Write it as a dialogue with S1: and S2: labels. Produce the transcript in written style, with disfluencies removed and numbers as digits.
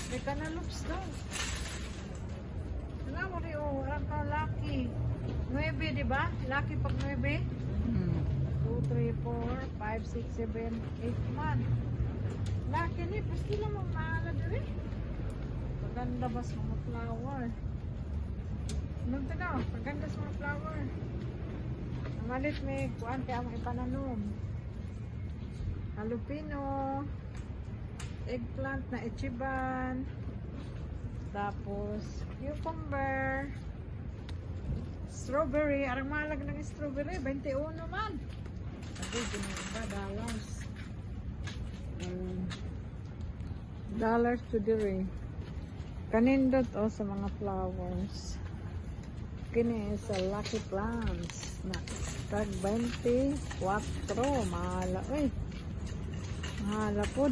S1: May canalops daw. Wala mo rin, oh. Alam ka, lucky. 9, di ba? Lucky pag 9. 2, 3, 4, 5, 6, 7, 8 man. Lucky ni, pasti naman maala diri. Paganda ba sa mga flower? Anong ito na? Paganda sa mga flower. Namalit may kuhaan kaya ang ipananom. Jalapeno. Eggplant na ichiban. Tapos, cucumber. Strawberry. Arang malag ng strawberry. 21 man. Sabi, ginagawa dollars. Dollars to diri. Kanindot o sa mga flowers. Kini sa Lucky Plants na tag 24. Mahala. Uy. Mahala pod.